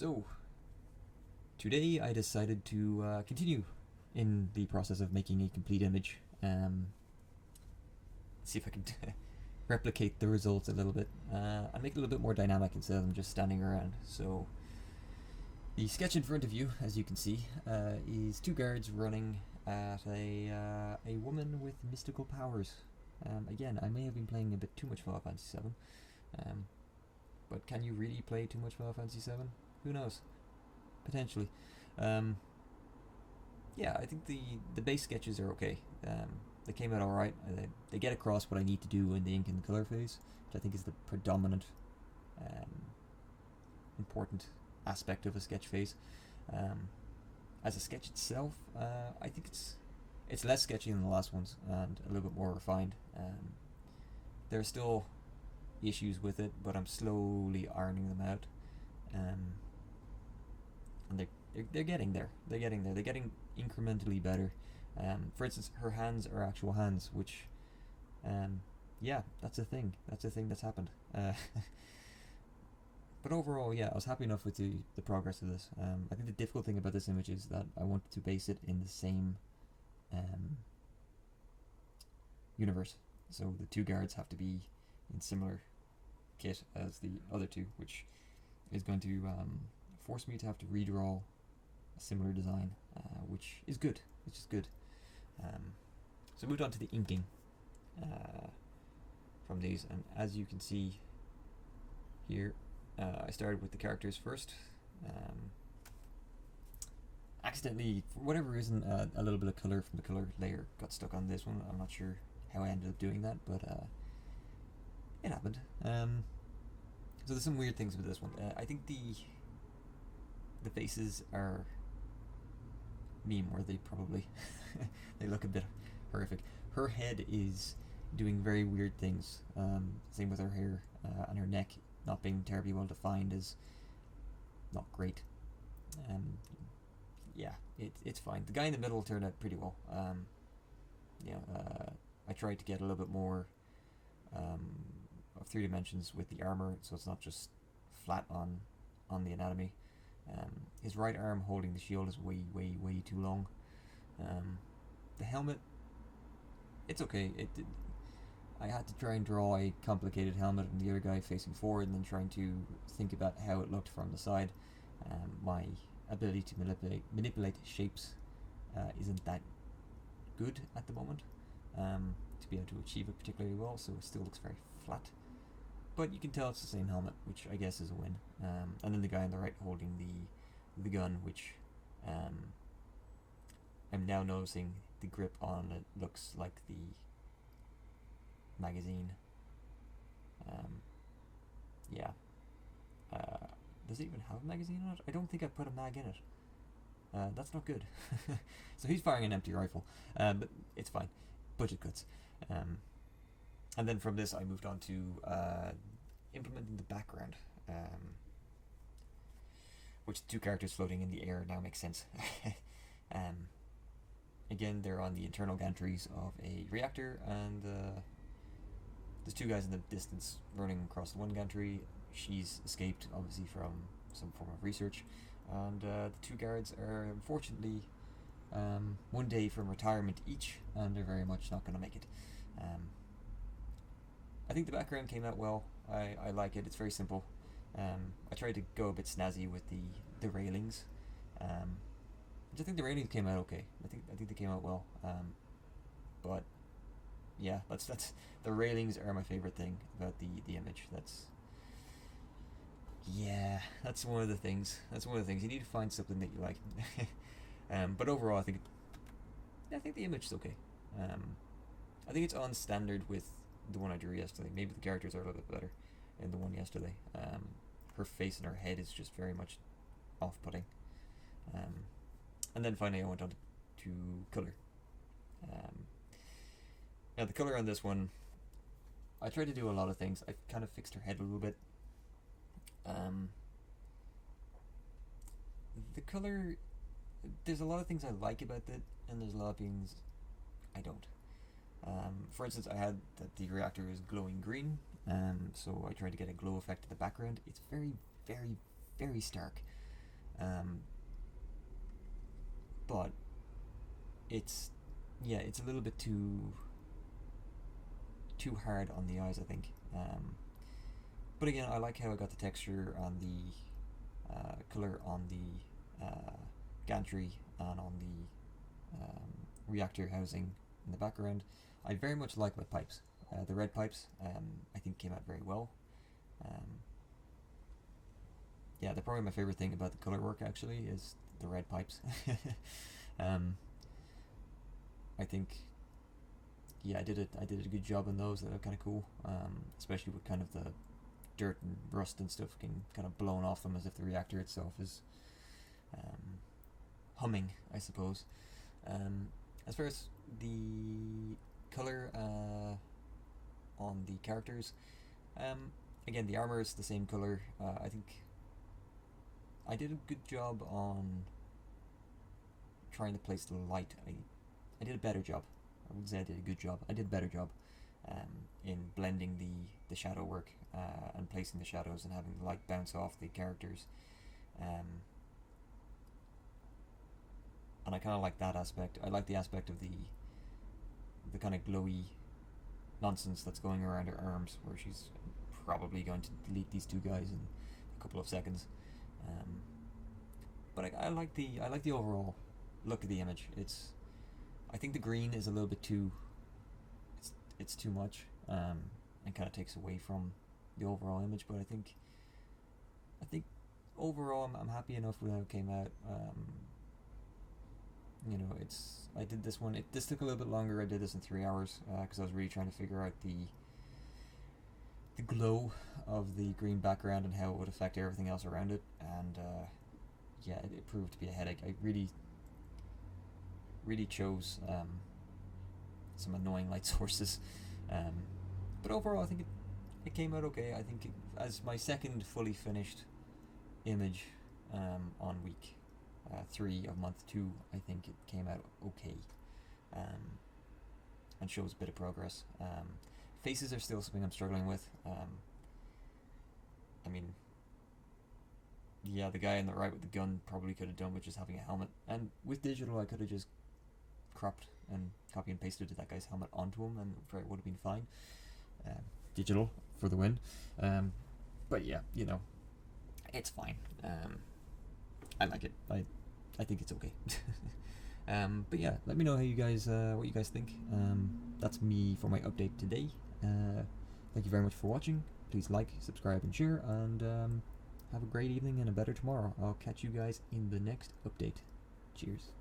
So, today I decided to continue in the process of making a complete image. See if I can replicate the results a little bit and make it a little bit more dynamic instead of them just standing around. So, the sketch in front of you, as you can see, is two guards running at a woman with mystical powers. Again, I may have been playing a bit too much Final Fantasy VII, but can you really play too much Final Fantasy VII? Who knows? Potentially. Yeah, I think the base sketches are okay. They came out alright. They get across what I need to do in the ink and color phase, which I think is the predominant important aspect of a sketch phase. As a sketch itself, I think it's less sketchy than the last ones and a little bit more refined. There are still issues with it, but I'm slowly ironing them out. And they're getting there. They're getting there. They're getting incrementally better. For instance, her hands are actual hands, which, yeah, that's a thing. That's a thing that's happened. But overall, yeah, I was happy enough with the progress of this. I think the difficult thing about this image is that I wanted to base it in the same universe. So the two guards have to be in similar kit as the other two, which is going to force me to have to redraw a similar design, which is good. Which is good. So moved on to the inking from these, and as you can see here, I started with the characters first. Accidentally, for whatever reason, a little bit of color from the color layer got stuck on this one. I'm not sure how I ended up doing that, but it happened. So there's some weird things with this one. I think the faces are meme-worthy, probably. They look a bit horrific. Her head is doing very weird things. Same with her hair and her neck not being terribly well defined is not great. Yeah, it's fine. The guy in the middle turned out pretty well. I tried to get a little bit more of 3 dimensions with the armor, so it's not just flat on the anatomy. His right arm holding the shield is way too long. The helmet, it's okay. I had to try and draw a complicated helmet and the other guy facing forward, and then trying to think about how it looked from the side. My ability to manipulate shapes isn't that good at the moment to be able to achieve it particularly well, so it still looks very flat. But you can tell it's the same helmet, which I guess is a win. And then the guy on the right holding the gun, which I'm now noticing the grip on it looks like the magazine. Yeah. Does it even have a magazine on it? I don't think I put a mag in it. That's not good. So he's firing an empty rifle, but it's fine. Budget cuts. And then from this I moved on to implementing the background, which 2 characters floating in the air now makes sense. Again, they're on the internal gantries of a reactor, and there's 2 guys in the distance running across the one gantry. She's escaped, obviously, from some form of research, and the 2 guards are unfortunately 1 day from retirement each, and they're very much not going to make it. I think the background came out well. I like it. It's very simple. I tried to go a bit snazzy with the railings, which I think the railings came out okay. I think they came out well. But yeah, that's the railings are my favorite thing about the image. That's one of the things. You need to find something that you like. But overall, I think the image is okay. I think it's on standard with the one I drew yesterday. Maybe the characters are a little bit better in the one yesterday. Her face and her head is just very much off-putting. And then finally I went on to color. Now the color on this one, I tried to do a lot of things. I kind of fixed her head a little bit. The color, there's a lot of things I like about it, and there's a lot of things I don't. For instance, I had that the reactor is glowing green, so I tried to get a glow effect in the background. It's very, very, very stark. But it's it's a little bit too hard on the eyes, I think. But again, I like how I got the texture on the color on the gantry and on the reactor housing in the background. I very much like my pipes. The red pipes, I think, came out very well. They're probably my favorite thing about the color work, actually, is the red pipes. I think, I did a good job on those. That are kind of cool, especially with kind of the dirt and rust and stuff getting kind of blown off them, as if the reactor itself is humming, I suppose. As far as the color on the characters, again, the armor is the same color. I think I did a good job on trying to place the light. I did a better job. I wouldn't say I did a good job. I did a better job in blending the shadow work and placing the shadows and having the light bounce off the characters. And I kind of like that aspect. I like the aspect of the kind of glowy nonsense that's going around her arms, where she's probably going to delete these two guys in a couple of seconds. But I like the overall look of the image. I think the green is a little bit too. It's too much, and kind of takes away from the overall image. But I think overall I'm happy enough with how it came out. I did this one. This took a little bit longer. I did this in 3 hours because I was really trying to figure out the glow of the green background and how it would affect everything else around it. And it proved to be a headache. I really chose some annoying light sources, but overall I think it came out okay. I think as my second fully finished image on week 3 of month 2, I think it came out okay, and shows a bit of progress. Faces are still something I'm struggling with. The guy on the right with the gun probably could have done with just having a helmet, and with digital I could have just cropped and copy and pasted that guy's helmet onto him, and it would have been fine. Digital for the win. But it's fine. I like it. I think it's okay. But let me know how you guys what you guys think. That's me for my update today. Thank you very much for watching. Please like, subscribe, and share, and have a great evening and a better tomorrow. I'll catch you guys in the next update. Cheers.